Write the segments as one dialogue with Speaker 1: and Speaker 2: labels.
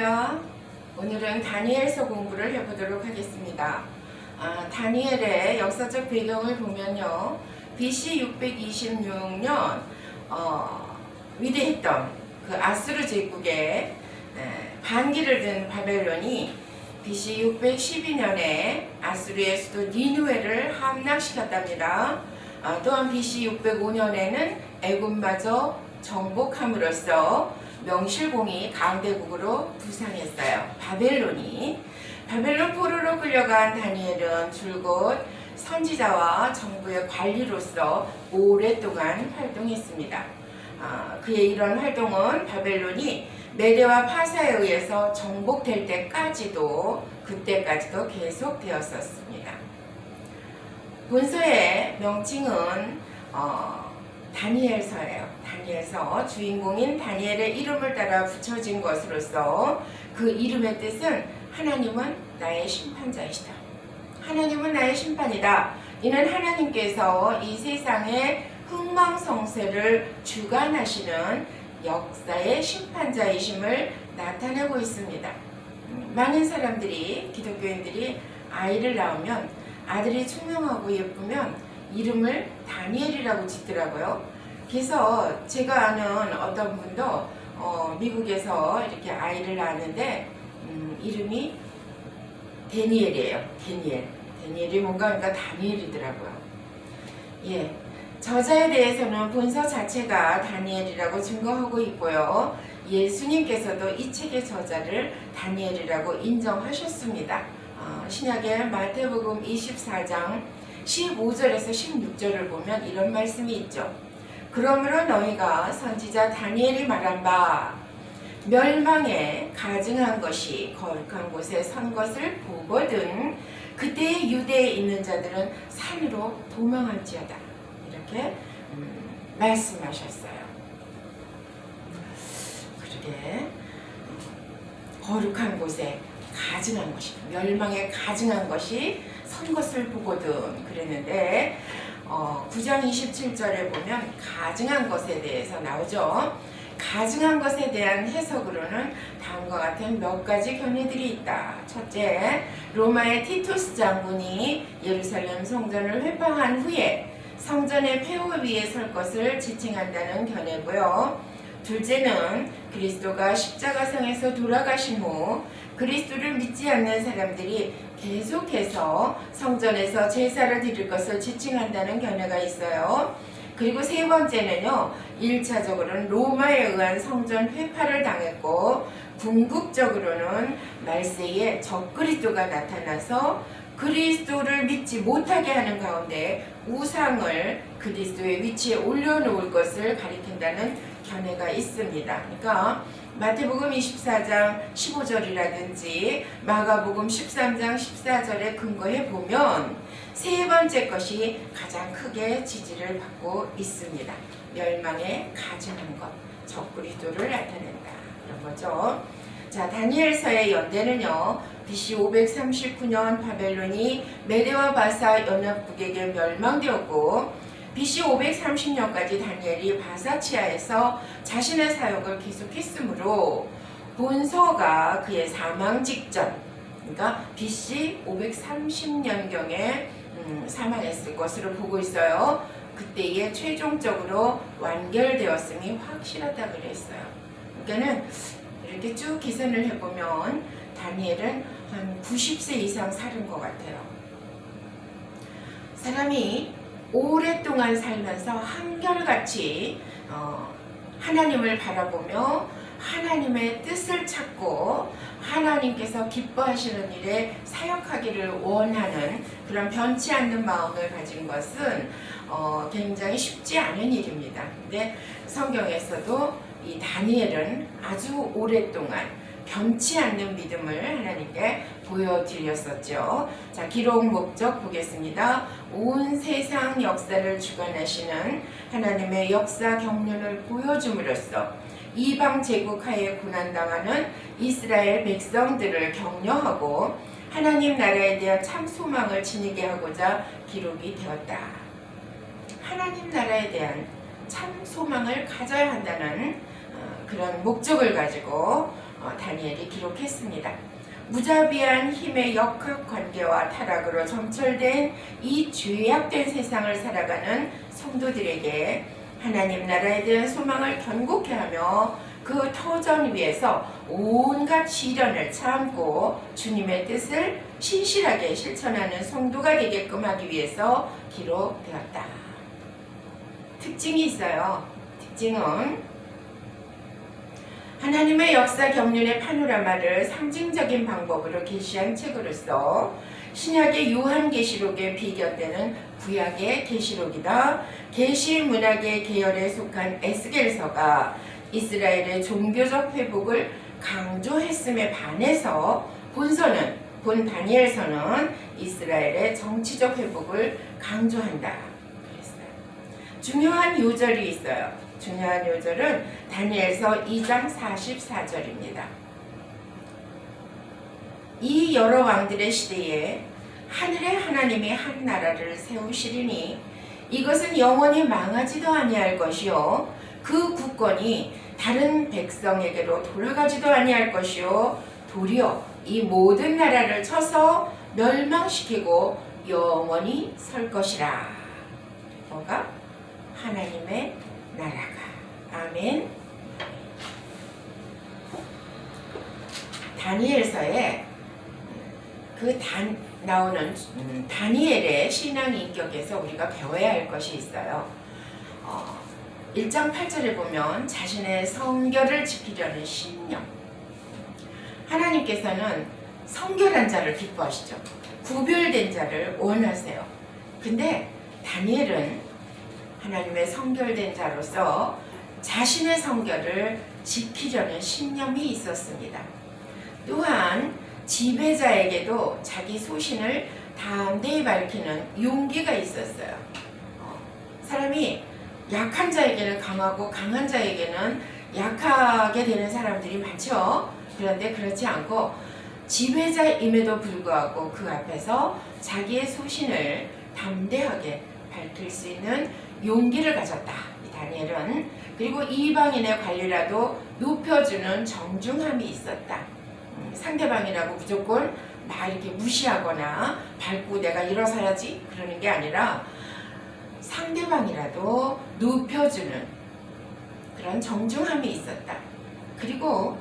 Speaker 1: 안녕하세요. 오늘은 다니엘서 공부를 해보도록 하겠습니다. 다니엘의 역사적 배경을 보면요, BC 626년 위대했던 그 아수르 제국의 반기를 든 바벨론이 BC 612년에 아수르의 수도 니느웨를 함락시켰답니다. 또한 BC 605년에는 애굽마저 정복함으로써 명실공히 강대국으로 부상했어요. 바벨론 포로로 끌려간 다니엘은 줄곧 선지자와 정부의 관리로서 오랫동안 활동했습니다. 그의 이런 활동은 바벨론이 메대와 파사에 의해서 정복될 그때까지도 계속되었었습니다. 본서의 명칭은 다니엘서예요. 다니엘서, 주인공인 다니엘의 이름을 따라 붙여진 것으로서 그 이름의 뜻은 하나님은 나의 심판자이시다. 하나님은 나의 심판이다. 이는 하나님께서 이 세상의 흥망성쇠를 주관하시는 역사의 심판자이심을 나타내고 있습니다. 많은 사람들이, 기독교인들이 아이를 낳으면 아들이 총명하고 예쁘면 이름을 다니엘이라고 짓더라고요. 그래서 제가 아는 어떤 분도 미국에서 이렇게 아이를 낳았는데 이름이 데니엘이에요. 데니엘이 뭔가 그러니까 다니엘이더라고요. 예, 저자에 대해서는 본서 자체가 다니엘이라고 증거하고 있고요. 예수님께서도 이 책의 저자를 다니엘이라고 인정하셨습니다. 신약의 마태복음 24장 15절에서 16절을 보면 이런 말씀이 있죠. 그러므로 너희가 선지자 다니엘이 말한 바 멸망에 가증한 것이 거룩한 곳에 선 것을 보거든 그때의 유대에 있는 자들은 산으로 도망할지어다. 이렇게 말씀하셨어요. 그러게 거룩한 곳에 가증한 것이, 멸망에 가증한 것이 선 것을 보거든 그랬는데 9장 27절에 보면 가증한 것에 대해서 나오죠. 가증한 것에 대한 해석으로는 다음과 같은 몇 가지 견해들이 있다. 첫째, 로마의 티투스 장군이 예루살렘 성전을 회방한 후에 성전의 폐허 위에 설 것을 지칭한다는 견해고요. 둘째는 그리스도가 십자가상에서 돌아가신 후 그리스도를 믿지 않는 사람들이 계속해서 성전에서 제사를 드릴 것을 지칭한다는 견해가 있어요. 그리고 세 번째는요, 1차적으로는 로마에 의한 성전 회파를 당했고 궁극적으로는 말세에 적그리스도가 나타나서 그리스도를 믿지 못하게 하는 가운데 우상을 그리스도의 위치에 올려놓을 것을 가리킨다는 견해가 있습니다. 그러니까 마태복음 24장 15절이라든지 마가복음 13장 14절에 근거해 보면 세 번째 것이 가장 크게 지지를 받고 있습니다. 멸망에 가증한 것, 적그리스도를 나타낸다. 그런 거죠. 자, 다니엘서의 연대는요, BC 539년 바벨론이 메대와 바사 연합국에게 멸망되었고 BC 530년까지 다니엘이 바사치아에서 자신의 사역을 계속했으므로 본서가 그의 사망 직전, 그러니까 BC 530년경에 사망했을 것으로 보고 있어요. 그때에 최종적으로 완결되었음이 확실하다 그랬어요. 그러니까는 이렇게 쭉 계산을 해보면 다니엘은 한 90세 이상 살은 것 같아요. 사람이 오랫동안 살면서 한결같이 하나님을 바라보며 하나님의 뜻을 찾고 하나님께서 기뻐하시는 일에 사역하기를 원하는 그런 변치 않는 마음을 가진 것은 굉장히 쉽지 않은 일입니다. 근데 성경에서도 이 다니엘은 아주 오랫동안 변치 않는 믿음을 하나님께 보여드렸었죠. 자, 기록 목적 보겠습니다. 온 세상 역사를 주관하시는 하나님의 역사 경륜을 보여줌으로써 이방 제국 하에 고난당하는 이스라엘 백성들을 격려하고 하나님 나라에 대한 참 소망을 지니게 하고자 기록이 되었다. 하나님 나라에 대한 참 소망을 가져야 한다는 그런 목적을 가지고 다니엘이 기록했습니다. 무자비한 힘의 역학관계와 타락으로 점철된 이 죄악된 세상을 살아가는 성도들에게 하나님 나라에 대한 소망을 견고케 하며 그 터전 위에서 온갖 시련을 참고 주님의 뜻을 신실하게 실천하는 성도가 되게끔 하기 위해서 기록되었다. 특징이 있어요. 특징은 하나님의 역사 경륜의 파노라마를 상징적인 방법으로 계시한 책으로서 신약의 요한계시록에 비견되는 구약의 계시록이다. 계시문학의 계열에 속한 에스겔서가 이스라엘의 종교적 회복을 강조했음에 반해서 본 다니엘서는 이스라엘의 정치적 회복을 강조한다. 그랬어요. 중요한 요절이 있어요. 중요한 요절은 다니엘서 2장 44절입니다. 이 여러 왕들의 시대에 하늘의 하나님이 한 나라를 세우시리니 이것은 영원히 망하지도 아니할 것이요 그 국권이 다른 백성에게로 돌아가지도 아니할 것이요 도리어 이 모든 나라를 쳐서 멸망시키고 영원히 설 것이라. 뭐가? 하나님의 나라가. 아멘. 다니엘서에 나오는 다니엘의 신앙 인격에서 우리가 배워야 할 것이 있어요. 1장 8절에 보면 자신의 성결을 지키려는 신념. 하나님께서는 성결한 자를 기뻐하시죠. 구별된 자를 원하세요. 근데 다니엘은 하나님의 성결된 자로서 자신의 성결을 지키려는 신념이 있었습니다. 또한 지배자에게도 자기 소신을 담대히 밝히는 용기가 있었어요. 사람이 약한 자에게는 강하고 강한 자에게는 약하게 되는 사람들이 많죠. 그런데 그렇지 않고 지배자임에도 불구하고 그 앞에서 자기의 소신을 담대하게 밝힐 수 있는 용기를 가졌다. 이 다니엘은. 그리고 이방인의 관리라도 높여주는 정중함이 있었다. 상대방이라고 무조건 막 이렇게 무시하거나 밟고 내가 일어서야지 그러는 게 아니라 상대방이라도 높여주는 그런 정중함이 있었다. 그리고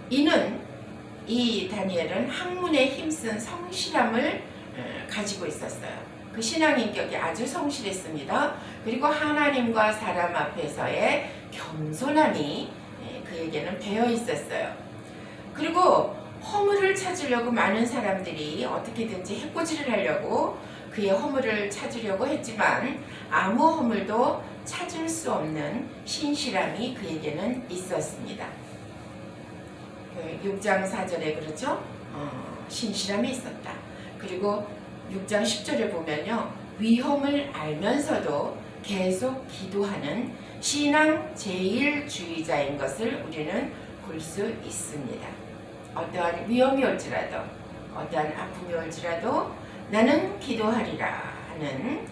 Speaker 1: 이 다니엘은 학문에 힘쓴 성실함을 가지고 있었어요. 그 신앙 인격이 아주 성실했습니다. 그리고 하나님과 사람 앞에서의 겸손함이 그에게는 배어 있었어요. 그리고 허물을 찾으려고 많은 사람들이 어떻게든지 해코지를 하려고 그의 허물을 찾으려고 했지만 아무 허물도 찾을 수 없는 신실함이 그에게는 있었습니다. 6장 4절에 그렇죠? 신실함이 있었다. 그리고 6장 10절에 보면요. 위험을 알면서도 계속 기도하는 신앙 제일주의자인 것을 우리는 볼 수 있습니다. 어떠한 위험이 올지라도 어떠한 아픔이 올지라도 나는 기도하리라 하는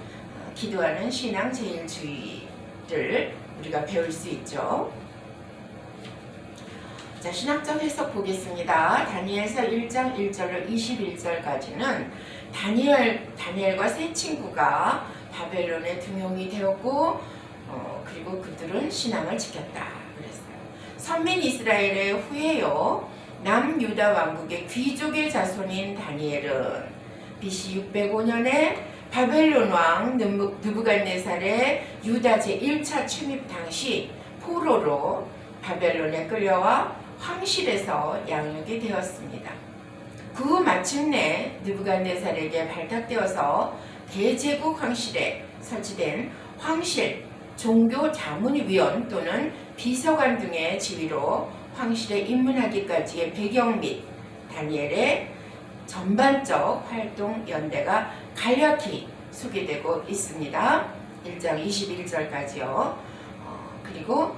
Speaker 1: 기도하는 신앙 제일주의를 우리가 배울 수 있죠. 자, 신학적 해석 보겠습니다. 다니엘서 1장 1절로 21절까지는 다니엘과 세 친구가 바벨론의 등용이 되었고 그리고 그들은 신앙을 지켰다 그랬어요. 선민 이스라엘의 후예요. 남유다 왕국의 귀족의 자손인 다니엘은 BC 605년에 바벨론 왕 느부갓네살의 유다 제1차 침입 당시 포로로 바벨론에 끌려와 황실에서 양육이 되었습니다. 그 후 마침내 느부갓네살에게 발탁되어서 대제국 황실에 설치된 황실 종교자문위원 또는 비서관 등의 지위로 황실에 입문하기까지의 배경 및 다니엘의 전반적 활동 연대가 간략히 소개되고 있습니다. 1장 21절까지요. 그리고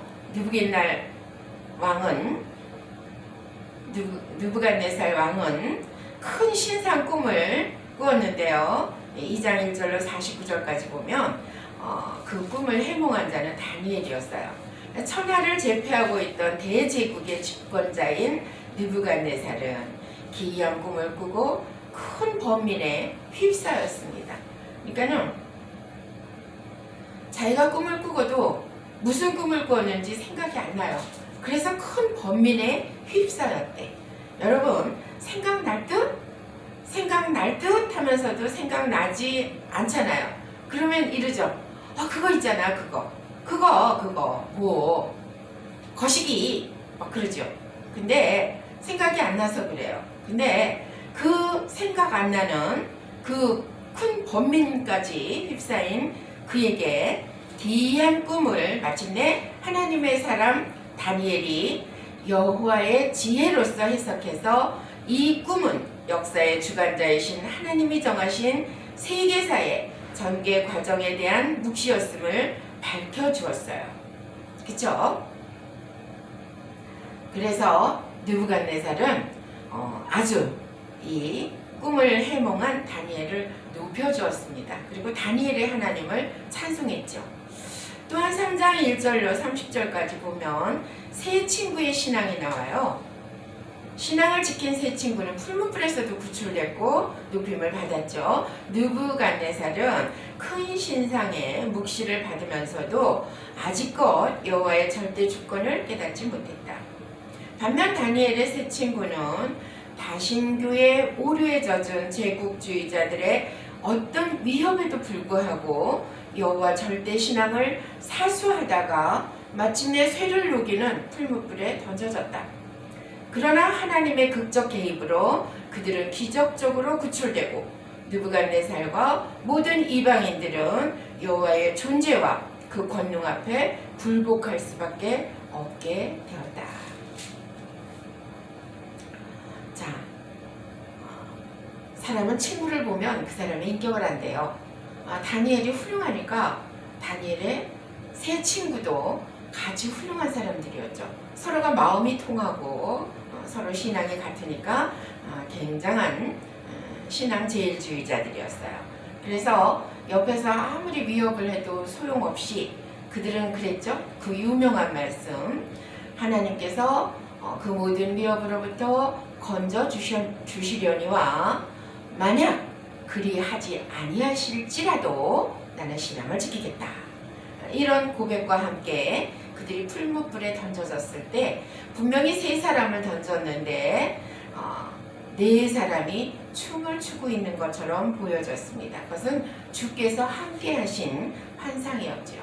Speaker 1: 느부갓네살 왕은 큰 신상 꿈을 꾸었는데요. 2장 1절로 49절까지 보면 그 꿈을 해몽한 자는 다니엘이었어요. 천하를 제패하고 있던 대제국의 집권자인 느부갓네살은 기이한 꿈을 꾸고 큰 번민에 휩싸였습니다. 그러니까는 자기가 꿈을 꾸고도 무슨 꿈을 꾸었는지 생각이 안 나요. 그래서 큰 번민에 휩싸였대. 여러분, 생각날 듯 하면서도 생각나지 않잖아요. 그러면 이러죠. 그거 있잖아, 그거 뭐 거시기 막 그러죠. 근데 생각이 안 나서 그래요. 근데 그 생각 안 나는 그 큰 번민까지 휩싸인 그에게 기이한 꿈을 마침내 하나님의 사람 다니엘이 여호와의 지혜로서 해석해서 이 꿈은 역사의 주관자이신 하나님이 정하신 세계사의 전개 과정에 대한 묵시였음을 밝혀주었어요. 그쵸? 그래서 느부갓네살은 아주 이 꿈을 해몽한 다니엘을 높여주었습니다. 그리고 다니엘의 하나님을 찬송했죠. 또한 3장 1절로 30절까지 보면 세 친구의 신앙이 나와요. 신앙을 지킨 세 친구는 풀무불에서도 구출됐고 높임을 받았죠. 느부갓네살은 큰 신상의 묵시를 받으면서도 아직껏 여호와의 절대 주권을 깨닫지 못했다. 반면 다니엘의 세 친구는 다신교의 오류에 젖은 제국주의자들의 어떤 위협에도 불구하고 여호와 절대 신앙을 사수하다가 마침내 쇠를 녹이는 풀무불에 던져졌다. 그러나 하나님의 극적 개입으로 그들은 기적적으로 구출되고 느부갓네살과 모든 이방인들은 여호와의 존재와 그 권능 앞에 굴복할 수밖에 없게 되었다. 자, 사람은 친구를 보면 그 사람의 인격을 안대요. 다니엘이 훌륭하니까 다니엘의 세 친구도 같이 훌륭한 사람들이었죠. 서로가 마음이 통하고 서로 신앙이 같으니까 굉장한 신앙 제일주의자들이었어요. 그래서 옆에서 아무리 위협을 해도 소용없이 그들은 그랬죠. 그 유명한 말씀, 하나님께서 그 모든 위협으로부터 건져 주시려니와 만약 그리하지 아니하실지라도 나는 신앙을 지키겠다. 이런 고백과 함께 그들이 풀무불에 던져졌을 때 분명히 세 사람을 던졌는데 네 사람이 춤을 추고 있는 것처럼 보여졌습니다. 그것은 주께서 함께 하신 환상이었죠.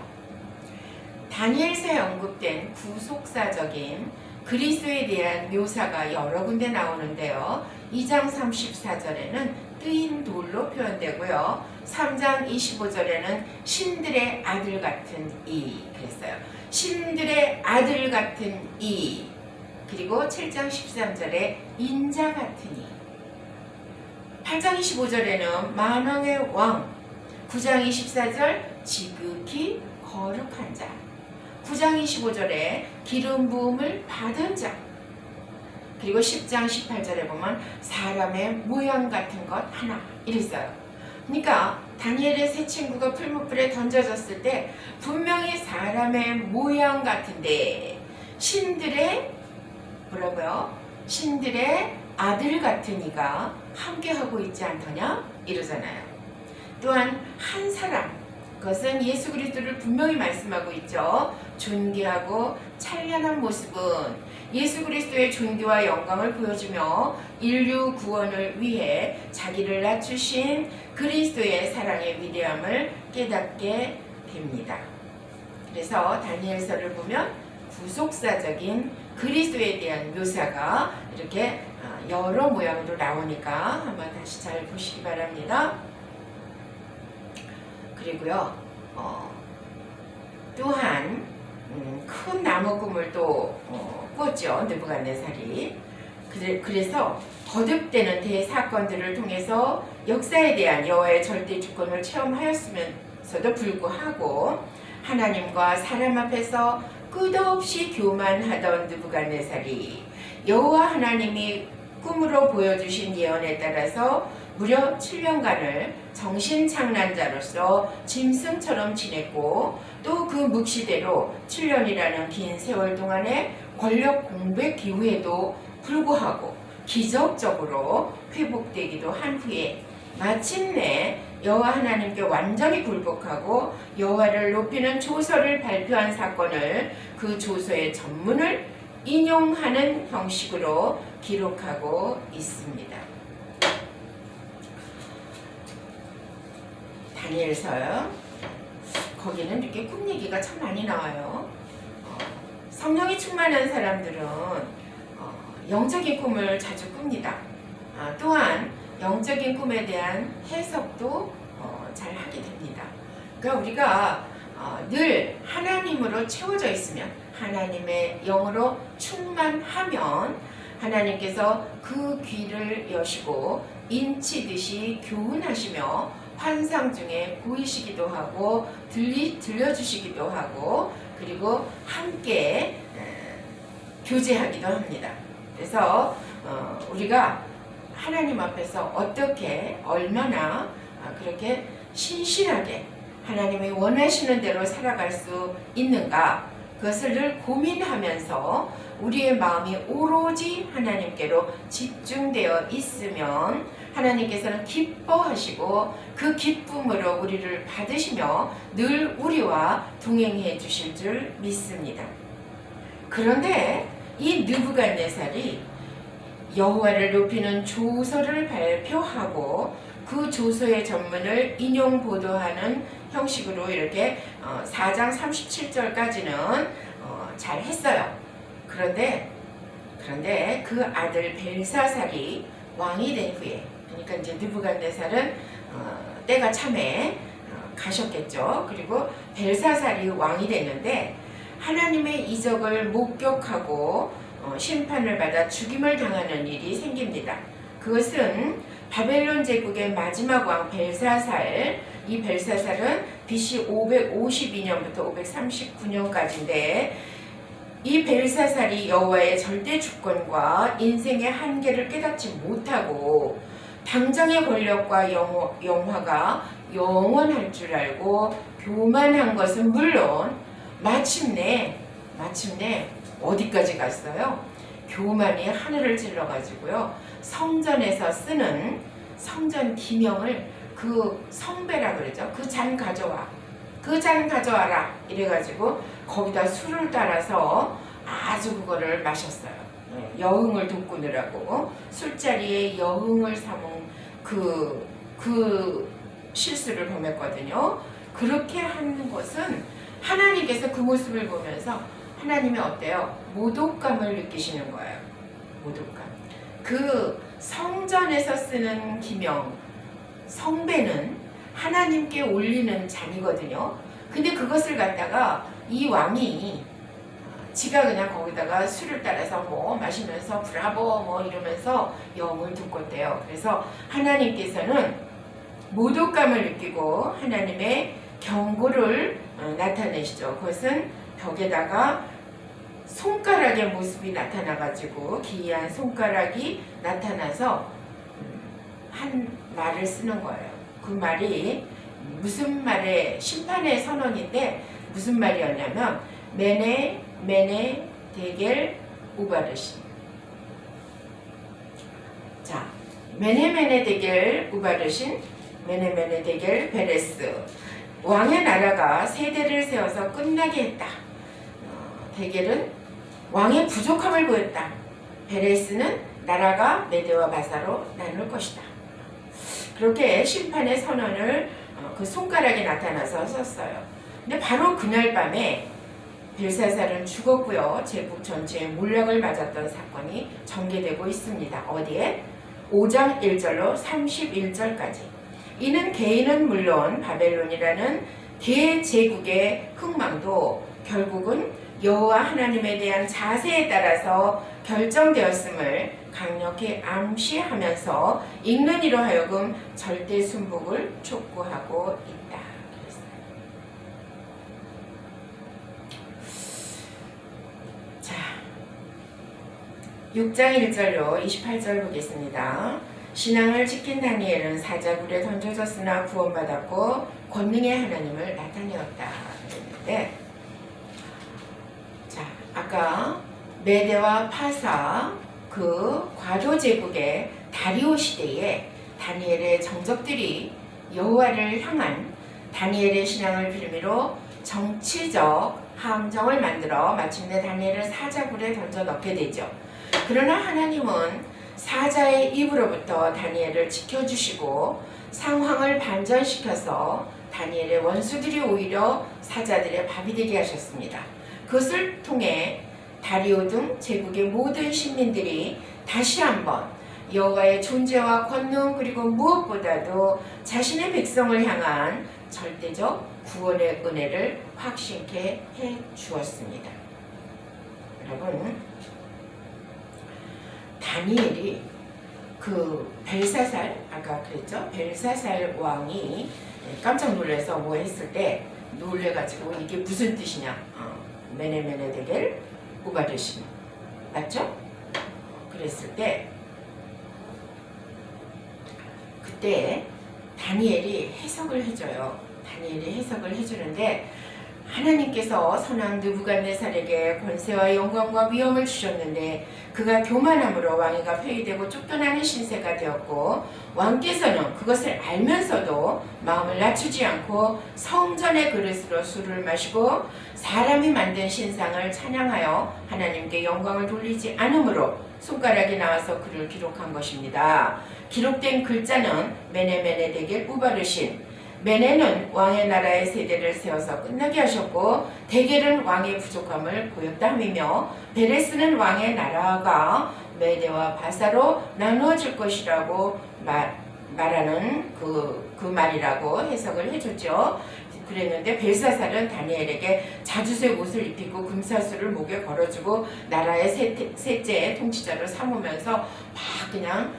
Speaker 1: 다니엘서에 언급된 구속사적인 그리스도에 대한 묘사가 여러 군데 나오는데요. 2장 34절에는 뜨인 돌로 표현되고요. 3장 25절에는 신들의 아들 같은 이 그랬어요. 신들의 아들 같은 이. 그리고 7장 13절에 인자 같은 이. 8장 25절에는 만왕의 왕. 9장 24절 지극히 거룩한 자. 9장 25절에 기름 부음을 받은 자. 그리고 10장 18절에 보면 사람의 모양 같은 것 하나 이랬어요. 그러니까 다니엘의 세 친구가 풀무불에 던져졌을 때 분명히 사람의 모양 같은데 신들의 뭐라고요? 신들의 아들 같은 이가 함께하고 있지 않더냐? 이러잖아요. 또한 한 사람, 그것은 예수 그리스도를 분명히 말씀하고 있죠. 존귀하고 찬란한 모습은 예수 그리스도의 존귀와 영광을 보여주며 인류 구원을 위해 자기를 낮추신 그리스도의 사랑의 위대함을 깨닫게 됩니다. 그래서 다니엘서를 보면 구속사적인 그리스도에 대한 묘사가 이렇게 여러 모양으로 나오니까 한번 다시 잘 보시기 바랍니다. 그리고요, 또한 큰 나무 꿈을 또 꾸었죠. 느부갓네살이. 그래서 거듭되는 대사건들을 통해서 역사에 대한 여호와의 절대 주권을 체험하였으면서도 불구하고 하나님과 사람 앞에서 끝없이 교만하던 느부갓네살이 여호와 하나님이 꿈으로 보여주신 예언에 따라서 무려 7년간을 정신착란자로서 짐승처럼 지냈고 또 그 묵시대로 7년이라는 긴 세월 동안에 권력 공백 기후에도 불구하고 기적적으로 회복되기도 한 후에 마침내 여호와 하나님께 완전히 굴복하고 여호와를 높이는 조서를 발표한 사건을 그 조서의 전문을 인용하는 형식으로 기록하고 있습니다. 다니엘서요. 거기는 이렇게 꿈 얘기가 참 많이 나와요. 성령이 충만한 사람들은 영적인 꿈을 자주 꿉니다. 또한 영적인 꿈에 대한 해석도 잘 하게 됩니다. 그러니까 우리가 늘 하나님으로 채워져 있으면, 하나님의 영으로 충만하면 하나님께서 그 귀를 여시고 인치듯이 교훈하시며 환상 중에 보이시기도 하고 들려주시기도 하고 그리고 함께 교제하기도 합니다. 그래서 우리가 하나님 앞에서 어떻게 얼마나 그렇게 신실하게 하나님이 원하시는 대로 살아갈 수 있는가, 그것을 늘 고민하면서 우리의 마음이 오로지 하나님께로 집중되어 있으면 하나님께서는 기뻐하시고 그 기쁨으로 우리를 받으시며 늘 우리와 동행해 주실 줄 믿습니다. 그런데 이 느부갓네살이 여호와를 높이는 조서를 발표하고 그 조서의 전문을 인용 보도하는 형식으로 이렇게 4장 37절까지는 잘 했어요. 그런데 그 아들 벨사살이 왕이 된 후에, 그러니까 이제 느부갓네살은 때가 참에 가셨겠죠. 그리고 벨사살이 왕이 됐는데 하나님의 이적을 목격하고 심판을 받아 죽임을 당하는 일이 생깁니다. 그것은 바벨론 제국의 마지막 왕 벨사살, 이 벨사살은 BC 552년부터 539년까지인데 이 벨사살이 여호와의 절대 주권과 인생의 한계를 깨닫지 못하고 당장의 권력과 영화가 영원할 줄 알고 교만한 것은 물론 마침내 어디까지 갔어요? 교만이 하늘을 찔러가지고요. 성전에서 쓰는 성전 기명을 그 성배라 그러죠. 그 잔 가져와라 이래가지고 거기다 술을 따라서 아주 그거를 마셨어요. 여흥을 돋구느라고 술자리에 여흥을 삼은 그 실수를 범했거든요. 그렇게 하는 것은 하나님께서 그 모습을 보면서 하나님이 어때요? 모독감을 느끼시는 거예요. 모독감. 그 성전에서 쓰는 기명, 성배는 하나님께 올리는 잔이거든요. 근데 그것을 갖다가 이 왕이 지가 그냥 거기다가 술을 따라서 마시면서 브라보 이러면서 영을 돋궜대요. 그래서 하나님께서는 모독감을 느끼고 하나님의 경고를 나타내시죠. 그것은 벽에다가 손가락의 모습이 나타나가지고 기이한 손가락이 나타나서 한 말을 쓰는 거예요. 그 말이 무슨 말의 심판의 선언인데 무슨 말이었냐면 메네 데겔 우바르신. 자, 메네 데겔 우바르신, 메네 데겔 베레스. 왕의 나라가 세대를 세워서 끝나게 했다. 데겔은 왕의 부족함을 보였다. 베레스는 나라가 메대와 바사로 나눌 것이다. 그렇게 심판의 선언을 그 손가락에 나타나서 썼어요. 근데 바로 그날 밤에 벨사살은 죽었고요. 제국 전체에 몰락을 맞았던 사건이 전개되고 있습니다. 어디에? 5장 1절로 31절까지. 이는 개인은 물론 바벨론이라는 대제국의 흥망도 결국은 여호와 하나님에 대한 자세에 따라서 결정되었음을 강력히 암시하면서 읽는 이로 하여금 절대 순복을 촉구하고 있다. 자, 6장 1절로 28절 보겠습니다. 신앙을 지킨 다니엘은 사자굴에 던져졌으나 구원받았고 권능의 하나님을 나타내었다. 그랬는데, 자, 아까 메대와 파사 그 과도 제국의 다리오 시대에 다니엘의 정적들이 여호와를 향한 다니엘의 신앙을 빌미로 정치적 함정을 만들어 마침내 다니엘을 사자굴에 던져 넣게 되죠. 그러나 하나님은 사자의 입으로부터 다니엘을 지켜주시고 상황을 반전시켜서 다니엘의 원수들이 오히려 사자들의 밥이 되게 하셨습니다. 그것을 통해 다리오 등 제국의 모든 신민들이 다시 한번 여호와의 존재와 권능 그리고 무엇보다도 자신의 백성을 향한 절대적 구원의 은혜를 확신케 해 주었습니다. 여러분, 다니엘이 그 벨사살, 아까 그랬죠? 벨사살 왕이 깜짝 놀라서 뭐 했을 때 놀래가지고 이게 무슨 뜻이냐? 메네메네데겔 우바르신, 맞죠? 그랬을 때 그때 다니엘이 해석을 해줘요. 다니엘이 해석을 해주는데 하나님께서 선왕 느부갓네살에게 권세와 영광과 위엄을 주셨는데 그가 교만함으로 왕위가 폐위되고 쫓겨나는 신세가 되었고 왕께서는 그것을 알면서도 마음을 낮추지 않고 성전의 그릇으로 술을 마시고 사람이 만든 신상을 찬양하여 하나님께 영광을 돌리지 않으므로 손가락이 나와서 그를 기록한 것입니다. 기록된 글자는 메네메네데겔 우바르신, 메네는 왕의 나라의 세대를 세워서 끝나게 하셨고 데겔은 왕의 부족함을 보였다 함이며 베레스는 왕의 나라가 메대와 바사로 나누어질 것이라고 말하는 그 말이라고 해석을 해줬죠. 그랬는데 벨사살은 다니엘에게 자주색 옷을 입히고 금사슬을 목에 걸어주고 나라의 셋째 통치자를 삼으면서 막 그냥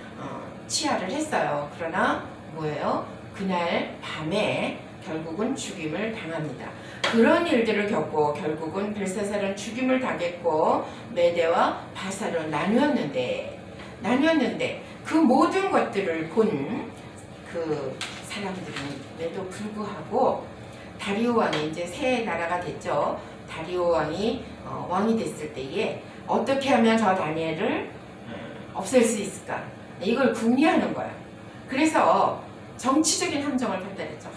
Speaker 1: 치하를 했어요. 그러나 뭐예요? 그날 밤에 결국은 죽임을 당합니다. 그런 일들을 겪고 결국은 벨사살은 죽임을 당했고 메대와 바사로 나뉘었는데 그 모든 것들을 본 그 사람들임에도 불구하고 다리오 왕이 이제 새 나라가 됐죠. 다리오 왕이 왕이 됐을 때에 어떻게 하면 저 다니엘을 없앨 수 있을까? 이걸 궁리하는 거야. 그래서 정치적인 함정을 판단했죠.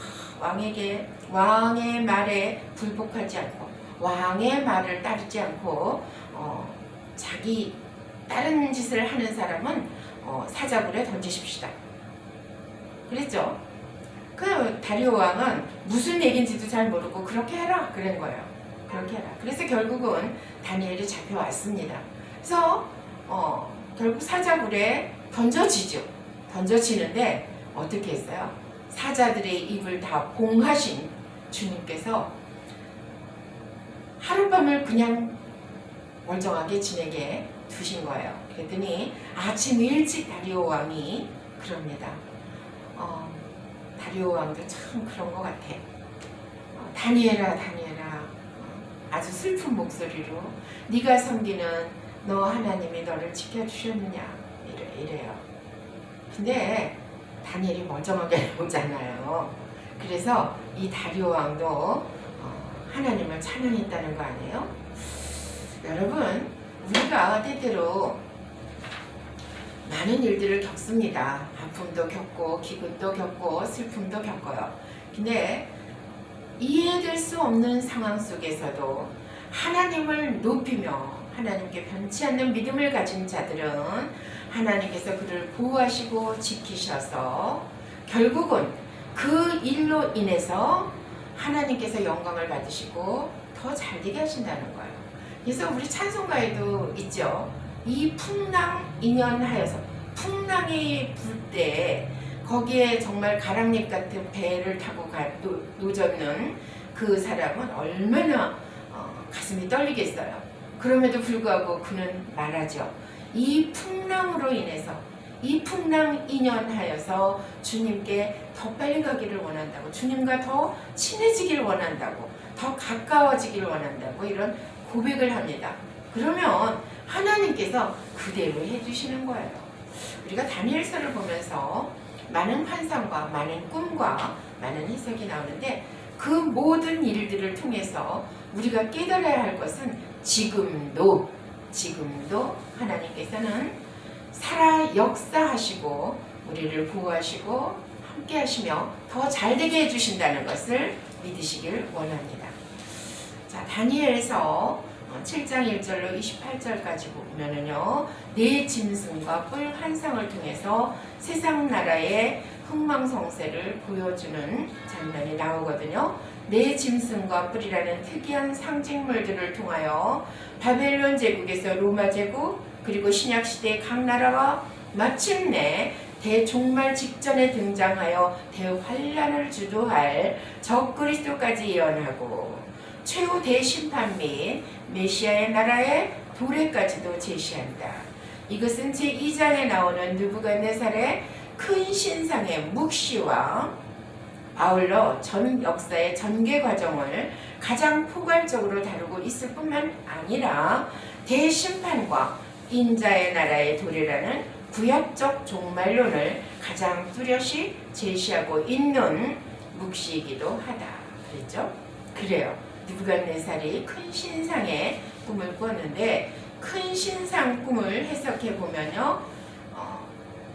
Speaker 1: 왕의 말에 굴복하지 않고 왕의 말을 따르지 않고 자기 다른 짓을 하는 사람은 사자굴에 던지십시다. 그랬죠. 그 다리오 왕은 무슨 얘기인지도 잘 모르고 그렇게 해라 그런 거예요. 그렇게 해라. 그래서 결국은 다니엘이 잡혀왔습니다. 그래서 결국 사자굴에 던져지죠. 던져지는데 어떻게 했어요? 사자들의 입을 다 봉하신 주님께서 하룻밤을 그냥 멀쩡하게 지내게 두신 거예요. 그랬더니 아침 일찍 다리오 왕이 그럽니다. 다리오 왕도 참 그런 것 같아. 다니엘아 아주 슬픈 목소리로 네가 섬기는 너 하나님이 너를 지켜주셨느냐 이래요. 근데 다니엘이 멀쩡하게 오잖아요. 그래서 이 다리오 왕도 하나님을 찬양했다는 거 아니에요? 여러분, 우리가 때때로 많은 일들을 겪습니다. 아픔도 겪고 기근도 겪고 슬픔도 겪어요. 근데 이해될 수 없는 상황 속에서도 하나님을 높이며 하나님께 변치 않는 믿음을 가진 자들은 하나님께서 그를 보호하시고 지키셔서 결국은 그 일로 인해서 하나님께서 영광을 받으시고 더 잘되게 하신다는 거예요. 그래서 우리 찬송가에도 있죠. 이 풍랑 인연하여서, 풍랑이 불 때 거기에 정말 가랑잎 같은 배를 타고 노젓는 그 사람은 얼마나 가슴이 떨리겠어요. 그럼에도 불구하고 그는 말하죠. 이 풍랑으로 인해서, 이 풍랑 인연하여서 주님께 더 빨리 가기를 원한다고, 주님과 더 친해지기를 원한다고, 더 가까워지기를 원한다고 이런 고백을 합니다. 그러면 하나님께서 그대로 해주시는 거예요. 우리가 다니엘서를 보면서 많은 환상과 많은 꿈과 많은 해석이 나오는데 그 모든 일들을 통해서 우리가 깨달아야 할 것은 지금도 하나님께서는 살아 역사하시고 우리를 보호하시고 함께 하시며 더 잘되게 해주신다는 것을 믿으시길 원합니다. 자, 다니엘서 7장 1절로 28절까지 보면은요, 네 짐승과 뿔 환상을 통해서 세상 나라의 흥망성쇠를 보여주는 장면이 나오거든요. 네 짐승과 뿔이라는 특이한 상징물들을 통하여 바벨론 제국에서 로마 제국, 그리고 신약시대의 각 나라와 마침내 대종말 직전에 등장하여 대환란을 주도할 적그리스도까지 예언하고 최후 대심판 및 메시아의 나라의 도래까지도 제시한다. 이것은 제2장에 나오는 느부갓네살의 큰 신상의 묵시와 아울러 전 역사의 전개 과정을 가장 포괄적으로 다루고 있을 뿐만 아니라 대심판과 인자의 나라의 도래라는 구약적 종말론을 가장 뚜렷이 제시하고 있는 묵시이기도 하다. 그랬죠? 그래요. 느부갓네살이 큰 신상의 꿈을 꾸었는데 큰 신상 꿈을 해석해 보면요,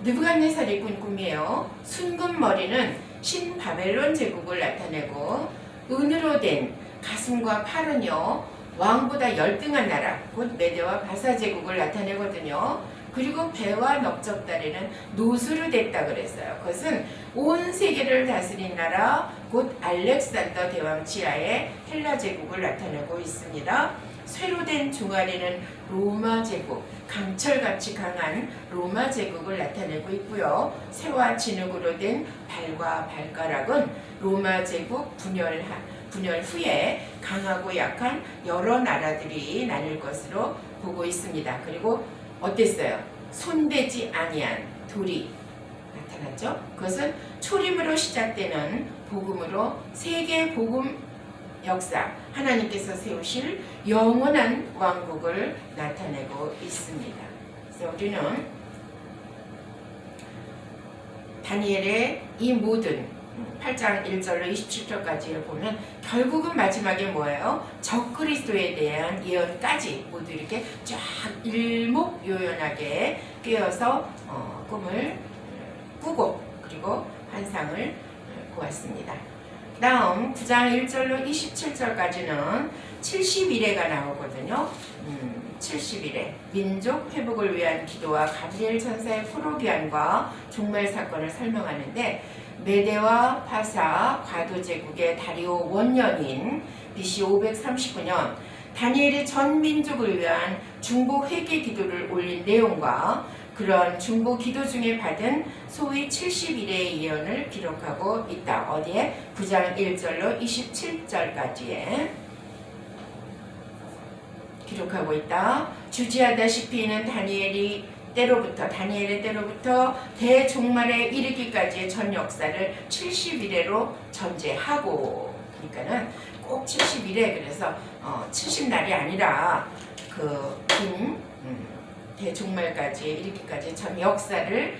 Speaker 1: 느부갓네살이 꾼 꿈이에요. 순금 머리는 신바벨론 제국을 나타내고 은으로 된 가슴과 팔은요 왕보다 열등한 나라 곧 메대와 바사 제국을 나타내거든요. 그리고 배와 넓적다리는 노수로 됐다 그랬어요. 그것은 온 세계를 다스린 나라 곧 알렉산더 대왕 치하의 헬라 제국을 나타내고 있습니다. 쇠로 된 종아리는 로마 제국, 강철같이 강한 로마 제국을 나타내고 있고요. 새와 진흙으로 된 발과 발가락은 로마 제국 분열 후에 강하고 약한 여러 나라들이 나뉠 것으로 보고 있습니다. 그리고 어땠어요? 손대지 아니한 돌이 나타났죠. 그것은 초림으로 시작되는 복음으로 세계 복음 역사, 하나님께서 세우실 영원한 왕국을 나타내고 있습니다. 그래서 우리는 다니엘의 이 모든 8장 1절로 27절까지를 보면 결국은 마지막에 뭐예요? 적그리스도에 대한 예언까지 모두 이렇게 쫙 일목요연하게 꿰어서 꿈을 꾸고 그리고 환상을 보았습니다. 다음 9장 1절로 27절까지는 70일에가 나오거든요. 70일에 민족 회복을 위한 기도와 가브리엘 천사의 포로기환과 종말 사건을 설명하는데 메대와 바사 과도제국의 다리오 원년인 BC 539년 다니엘이 전 민족을 위한 중보 회개 기도를 올린 내용과 그런 중보 기도 중에 받은 소위 70일의 예언을 기록하고 있다. 어디에? 9장 1절로 27절까지에 기록하고 있다. 주지하다시피 이는 다니엘의 때로부터 대종말에 이르기까지의 전 역사를 70일에로 전제하고, 그러니까는 꼭 70일에 그래서 70날이 아니라 긴 대종말까지 이르기까지 전 역사를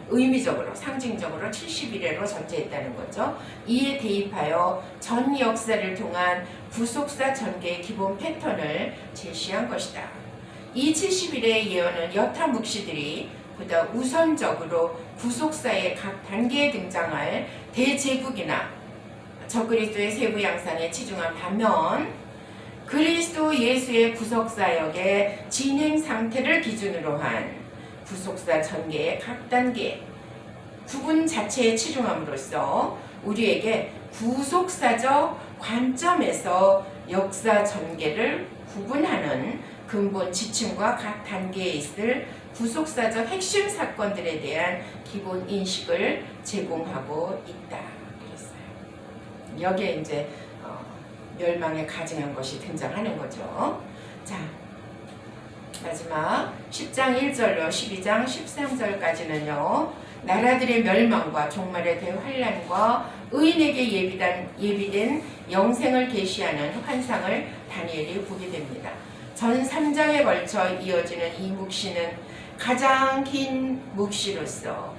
Speaker 1: 의미적으로 상징적으로 70일에로 전제했다는 거죠. 이에 대입하여 전 역사를 통한 구속사 전개의 기본 패턴을 제시한 것이다. 이 70일의 예언은 여타 묵시들이 보다 우선적으로 구속사의 각 단계에 등장할 대제국이나 적그리스도의 세부 양상에 치중한 반면 그리스도 예수의 구속사역의 진행 상태를 기준으로 한 구속사 전개의 각 단계 구분 자체에 치중함으로써 우리에게 구속사적 관점에서 역사 전개를 구분하는 근본 지침과 각 단계에 있을 구속사적 핵심 사건들에 대한 기본 인식을 제공하고 있다. 그랬어요. 여기에 이제 멸망에 가증한 것이 등장하는 거죠. 자, 마지막 10장 1절로 12장 13절까지는요. 나라들의 멸망과 종말의 대환란과 의인에게 예비된 영생을 계시하는 환상을 다니엘이 보게 됩니다. 전 3장에 걸쳐 이어지는 이 묵시는 가장 긴 묵시로서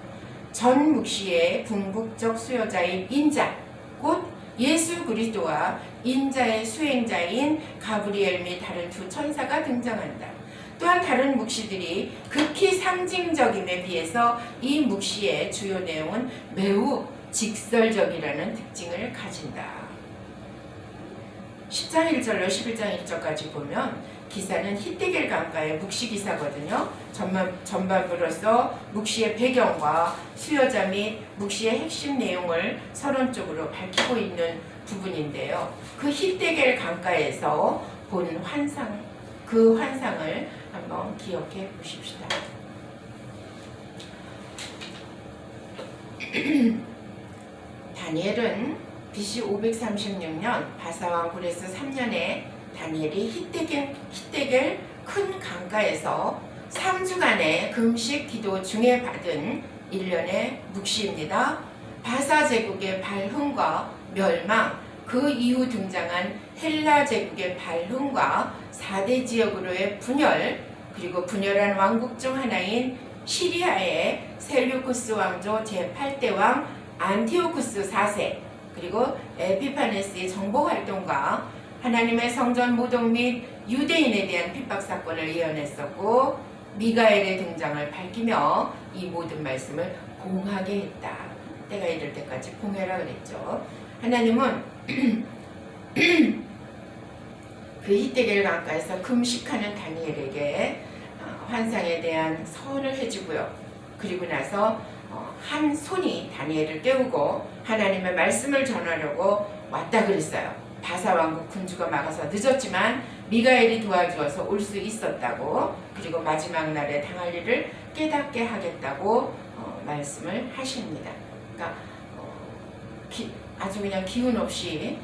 Speaker 1: 전 묵시의 궁극적 수요자인 인자, 곧 예수 그리스도와 인자의 수행자인 가브리엘 및 다른 두 천사가 등장한다. 또한 다른 묵시들이 극히 상징적임에 비해서 이 묵시의 주요 내용은 매우 직설적이라는 특징을 가진다. 10장 1절로 11장 1절까지 보면 기사는 히데겔 강가의 묵시 기사거든요. 전반부로서 묵시의 배경과 수요자 및 묵시의 핵심 내용을 서론적으로 밝히고 있는 부분인데요. 그 히데겔 강가에서 본 환상, 그 환상을 한번 기억해 보십시다. 다니엘은 BC 536년 바사왕 구레스 3년에 다니엘이 히데겔 큰 강가에서 3주간의 금식 기도 중에 받은 1년의 묵시입니다. 바사 제국의 발흥과 멸망, 그 이후 등장한 헬라 제국의 발흥과 4대 지역으로의 분열, 그리고 분열한 왕국 중 하나인 시리아의 셀류쿠스 왕조 제8대 왕 안티오쿠스 4세, 그리고 에피파네스의 정복 활동과 하나님의 성전 모독 및 유대인에 대한 핍박 사건을 예언했었고, 미가엘의 등장을 밝히며 이 모든 말씀을 봉하게 했다. 때가 이를 때까지 봉해라 그랬죠. 하나님은 그 히데겔 강가에서 금식하는 다니엘에게 환상에 대한 서언을 해주고요. 그리고 나서 한 손이 다니엘을 깨우고 하나님의 말씀을 전하려고 왔다 그랬어요. 바사 왕국 군주가 막아서 늦었지만 미가엘이 도와주어서 올 수 있었다고, 그리고 마지막 날에 당할 일을 깨닫게 하겠다고 말씀을 하십니다. 그러니까 아주 그냥 기운 없이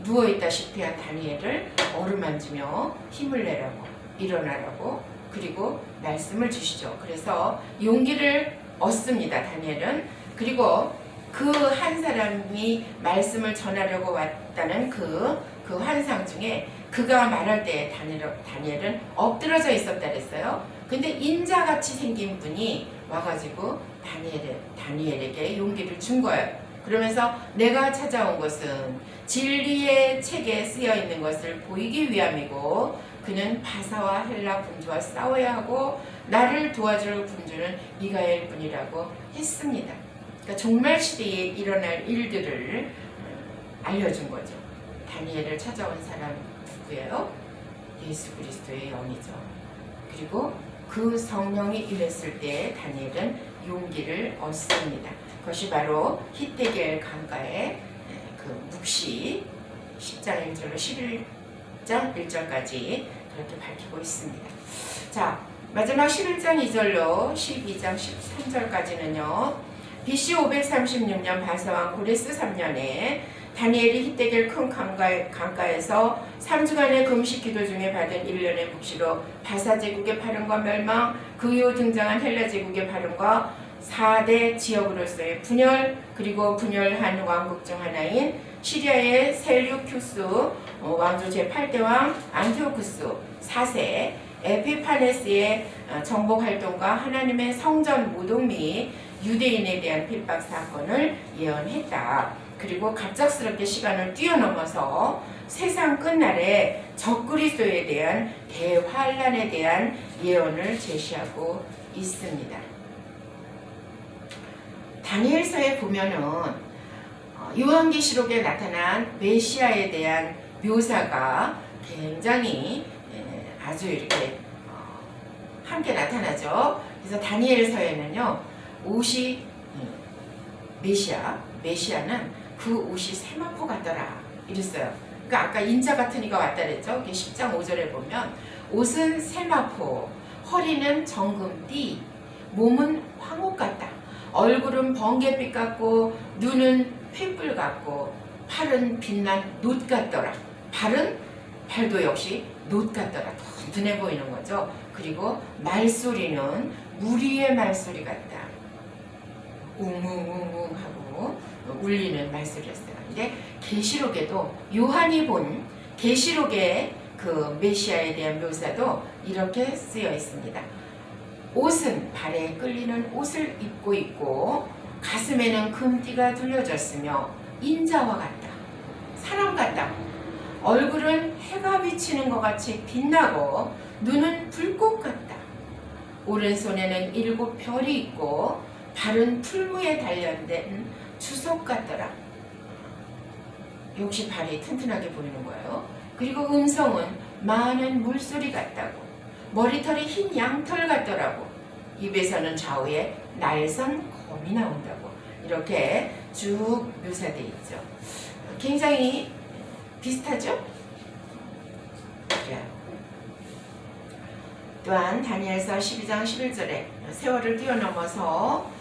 Speaker 1: 누워있다시피 한 다니엘을 어루만지며 힘을 내라고, 일어나라고, 그리고 말씀을 주시죠. 그래서 용기를 얻습니다, 다니엘은. 그리고 그 한 사람이 말씀을 전하려고 왔다는 그 환상 중에 그가 말할 때 다니엘은 엎드러져 있었다 그랬어요. 근데 인자같이 생긴 분이 와가지고 다니엘에게 용기를 준 거예요. 그러면서 내가 찾아온 것은 진리의 책에 쓰여 있는 것을 보이기 위함이고, 그는 바사와 헬라 군주와 싸워야 하고 나를 도와줄 군주는 미가엘 분이라고 했습니다. 그러니까 종말 시대에 일어날 일들을 알려준 거죠. 다니엘을 찾아온 사람 누구예요? 예수 그리스도의 영이죠. 그리고 그 성령이 임했을 때 다니엘은 용기를 얻습니다. 그것이 바로 히데겔 강가의 그 묵시 10장 1절로 11장 1절까지 그렇게 밝히고 있습니다. 자, 마지막 11장 2절로 12장 13절까지는요. BC 536년 바사왕 고레스 3년에 다니엘이 히데겔 큰 강가에서 3주간의 금식 기도 중에 받은 1년의 묵시로 바사 제국의 발흥과 멸망, 그 이후 등장한 헬라 제국의 발흥과 4대 지역으로서의 분열, 그리고 분열한 왕국 중 하나인 시리아의 셀류큐스 왕조 제8대 왕 안티오쿠스 4세, 에피파네스의 정복 활동과 하나님의 성전 모독 및 유대인에 대한 핍박 사건을 예언했다. 그리고 갑작스럽게 시간을 뛰어넘어서 세상 끝날에 적그리스도에 대한 대환란에 대한 예언을 제시하고 있습니다. 다니엘서에 보면은 요한계시록에 나타난 메시아에 대한 묘사가 굉장히 아주 이렇게 함께 나타나죠. 그래서 다니엘서에는요, 옷이 메시아는 그 옷이 세마포 같더라 이랬어요. 그러니까 아까 인자 같은 이가 왔다 그랬죠. 10장 5절에 보면 옷은 세마포, 허리는 정금띠, 몸은 황옥 같다. 얼굴은 번갯빛 같고 눈은 횃불 같고 팔은 빛난 놋 같더라. 발도 역시 놋 같더라. 든든해 보이는 거죠. 그리고 말소리는 무리의 말소리 같다. 웅웅웅웅 하고 울리는 말소리였어요. 근데 계시록에도 요한이 본 계시록의 그 메시아에 대한 묘사도 이렇게 쓰여 있습니다. 옷은 발에 끌리는 옷을 입고 있고 가슴에는 금띠가 둘려졌으며 인자와 같다. 사람 같다. 얼굴은 해가 비치는 것 같이 빛나고 눈은 불꽃 같다. 오른손에는 7 별이 있고 발은 풀무에 단련된 주석 같더라. 역시 발이 튼튼하게 보이는 거예요. 그리고 음성은 많은 물소리 같다고. 머리털이 흰 양털 같더라고. 입에서는 좌우에 날선 검이 나온다고. 이렇게 쭉 묘사되어 있죠. 굉장히 비슷하죠? 그래요. 또한 다니엘서 12장 11절에 세월을 뛰어넘어서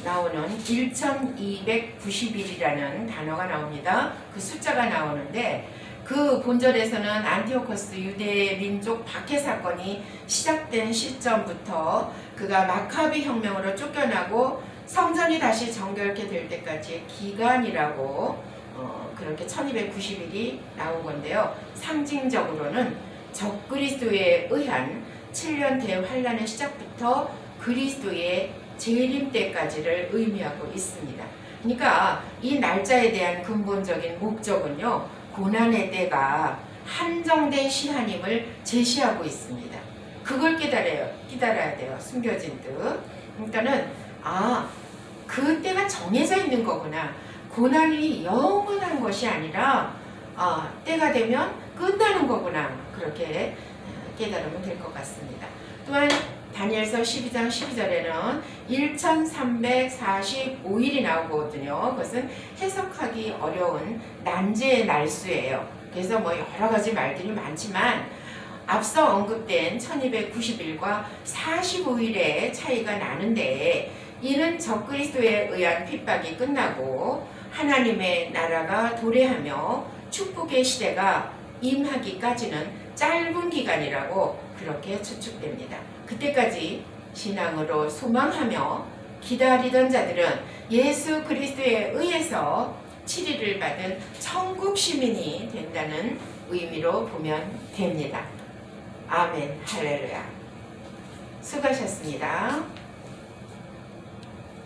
Speaker 1: 나오는 1290일이라는 단어가 나옵니다. 그 숫자가 나오는데 그 본절에서는 안티오코스 유대 민족 박해 사건이 시작된 시점부터 그가 마카비 혁명으로 쫓겨나고 성전이 다시 정결케 될 때까지의 기간이라고 그렇게 1290일이 나온 건데요. 상징적으로는 적그리스도에 의한 7년 대환란의 시작부터 그리스도의 재림 때까지를 의미하고 있습니다. 그러니까 이 날짜에 대한 근본적인 목적은요, 고난의 때가 한정된 시한임을 제시하고 있습니다. 그걸 깨달아야 돼요. 숨겨진 뜻. 그러니까는 그 때가 정해져 있는 거구나. 고난이 영원한 것이 아니라 때가 되면 끝나는 거구나. 그렇게 깨달으면 될 것 같습니다. 또한 다니엘서 12장 12절에는 1345일이 나오거든요. 그것은 해석하기 어려운 난제의 날수예요. 그래서 뭐 여러 가지 말들이 많지만 앞서 언급된 1290일과 45일의 차이가 나는데 이는 적그리스도에 의한 핍박이 끝나고 하나님의 나라가 도래하며 축복의 시대가 임하기까지는 짧은 기간이라고 그렇게 추측됩니다. 그때까지 신앙으로 소망하며 기다리던 자들은 예수 그리스도에 의해서 치리를 받은 천국 시민이 된다는 의미로 보면 됩니다. 아멘, 할렐루야. 수고하셨습니다.